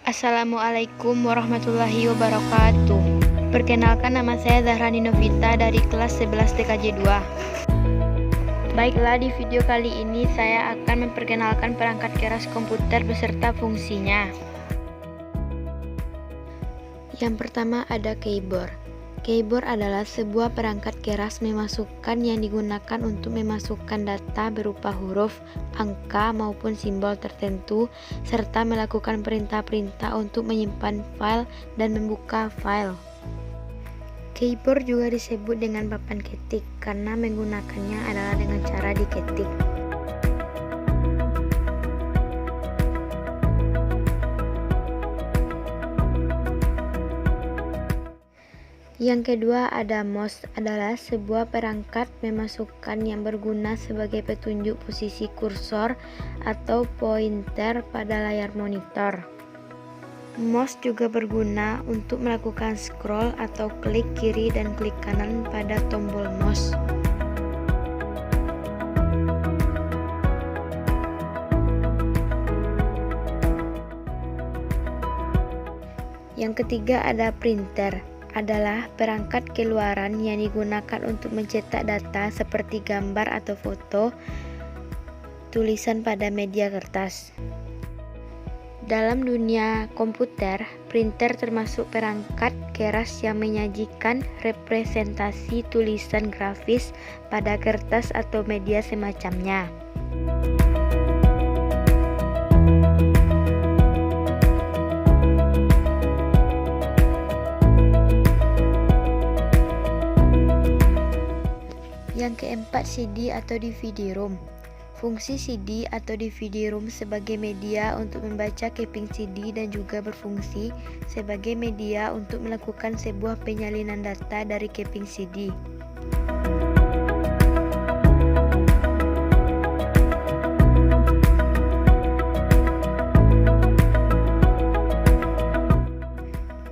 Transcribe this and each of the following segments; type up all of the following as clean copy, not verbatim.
Assalamualaikum warahmatullahi wabarakatuh. Perkenalkan, nama saya Zahrani Novita dari kelas 11 TKJ 2. Baiklah, di video kali ini saya akan memperkenalkan perangkat keras komputer beserta fungsinya. Yang pertama ada keyboard. Keyboard adalah sebuah perangkat keras memasukkan yang digunakan untuk memasukkan data berupa huruf, angka, maupun simbol tertentu, serta melakukan perintah-perintah untuk menyimpan file dan membuka file. Keyboard juga disebut dengan papan ketik karena menggunakannya adalah dengan cara diketik. Yang kedua ada mouse, adalah sebuah perangkat memasukkan yang berguna sebagai petunjuk posisi kursor atau pointer pada layar monitor. Mouse juga berguna untuk melakukan scroll atau klik kiri dan klik kanan pada tombol mouse. Yang ketiga ada printer, adalah perangkat keluaran yang digunakan untuk mencetak data seperti gambar atau foto, tulisan pada media kertas. Dalam dunia komputer, printer termasuk perangkat keras yang menyajikan representasi tulisan grafis pada kertas atau media semacamnya. Yang keempat, CD atau DVD-ROM. Fungsi CD atau DVD-ROM sebagai media untuk membaca keping CD dan juga berfungsi sebagai media untuk melakukan sebuah penyalinan data dari keping CD.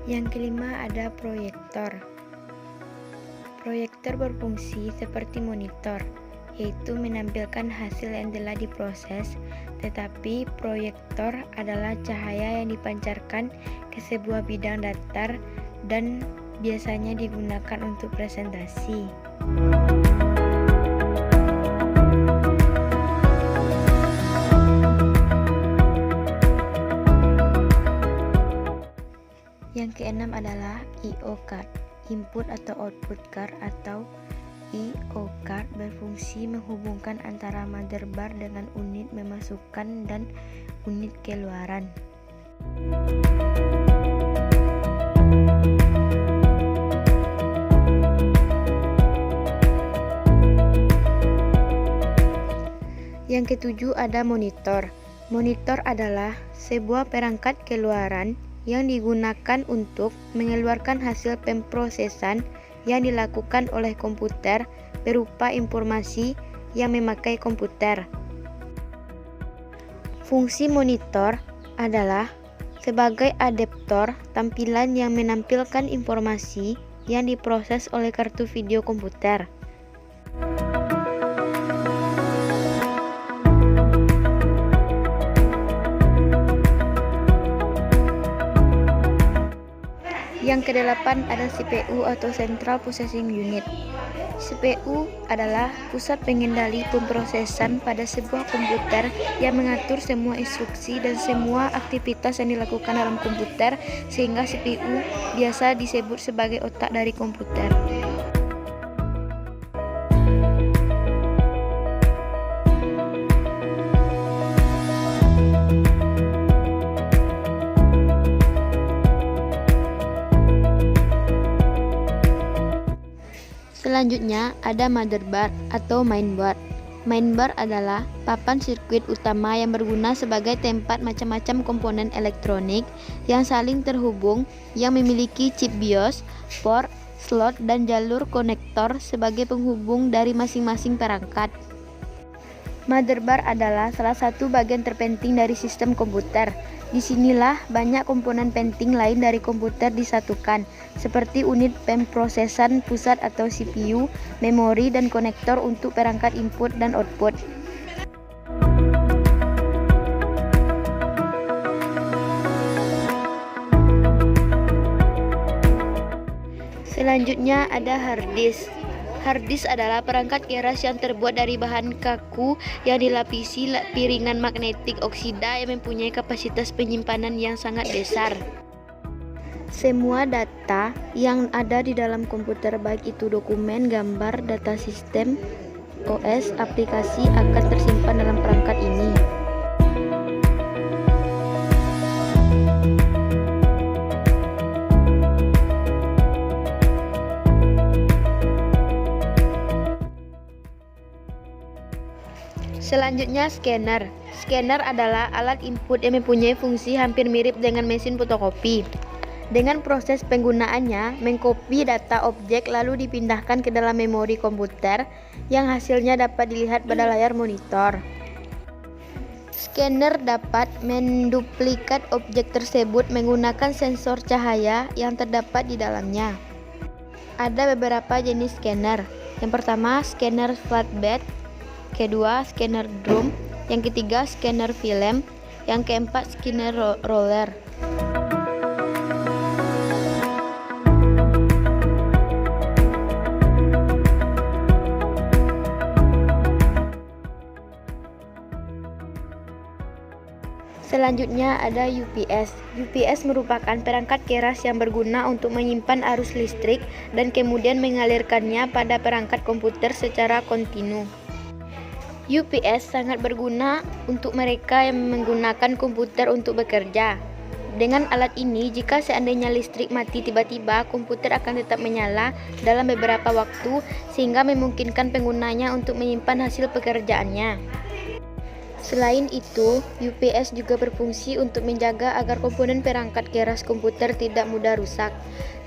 Yang kelima ada proyektor. Proyektor berfungsi seperti monitor, yaitu menampilkan hasil yang telah diproses, tetapi proyektor adalah cahaya yang dipancarkan ke sebuah bidang datar dan biasanya digunakan untuk presentasi. Yang keenam adalah I/O card. Input atau output card atau I/O card berfungsi menghubungkan antara motherboard dengan unit memasukkan dan unit keluaran. Yang ketujuh ada monitor. Monitor adalah sebuah perangkat keluaran yang digunakan untuk mengeluarkan hasil pemrosesan yang dilakukan oleh komputer berupa informasi yang memakai komputer. Fungsi monitor adalah sebagai adaptor tampilan yang menampilkan informasi yang diproses oleh kartu video komputer. Yang kedelapan ada CPU atau Central Processing Unit. CPU adalah pusat pengendali pemrosesan pada sebuah komputer yang mengatur semua instruksi dan semua aktivitas yang dilakukan dalam komputer, sehingga CPU biasa disebut sebagai otak dari komputer. Selanjutnya ada motherboard atau mainboard. Mainboard adalah papan sirkuit utama yang berguna sebagai tempat macam-macam komponen elektronik yang saling terhubung yang memiliki chip BIOS, port, slot, dan jalur konektor sebagai penghubung dari masing-masing perangkat. Motherboard adalah salah satu bagian terpenting dari sistem komputer. Disinilah banyak komponen penting lain dari komputer disatukan, seperti unit pemrosesan pusat atau CPU, memori, dan konektor untuk perangkat input dan output. Selanjutnya ada hard disk. Hard disk adalah perangkat keras yang terbuat dari bahan kaku yang dilapisi piringan magnetik oksida yang mempunyai kapasitas penyimpanan yang sangat besar. Semua data yang ada di dalam komputer, baik itu dokumen, gambar, data sistem, OS, aplikasi, akan tersimpan dalam perangkat ini. Selanjutnya scanner. Scanner adalah alat input yang mempunyai fungsi hampir mirip dengan mesin fotokopi. Dengan proses penggunaannya, mengcopy data objek lalu dipindahkan ke dalam memori komputer yang hasilnya dapat dilihat pada layar monitor. Scanner dapat menduplikat objek tersebut menggunakan sensor cahaya yang terdapat di dalamnya. Ada beberapa jenis scanner. Yang pertama, scanner flatbed. Kedua, scanner drum. Yang ketiga, scanner film. Yang keempat, scanner roller. Selanjutnya ada UPS. UPS merupakan perangkat keras yang berguna untuk menyimpan arus listrik dan kemudian mengalirkannya pada perangkat komputer secara kontinu. UPS sangat berguna untuk mereka yang menggunakan komputer untuk bekerja. Dengan alat ini, jika seandainya listrik mati tiba-tiba, komputer akan tetap menyala dalam beberapa waktu sehingga memungkinkan penggunanya untuk menyimpan hasil pekerjaannya. Selain itu, UPS juga berfungsi untuk menjaga agar komponen perangkat keras komputer tidak mudah rusak.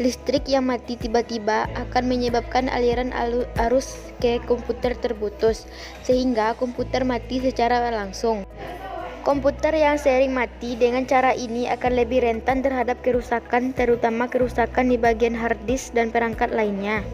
Listrik yang mati tiba-tiba akan menyebabkan aliran arus ke komputer terputus, sehingga komputer mati secara langsung. Komputer yang sering mati dengan cara ini akan lebih rentan terhadap kerusakan, terutama kerusakan di bagian hard disk dan perangkat lainnya.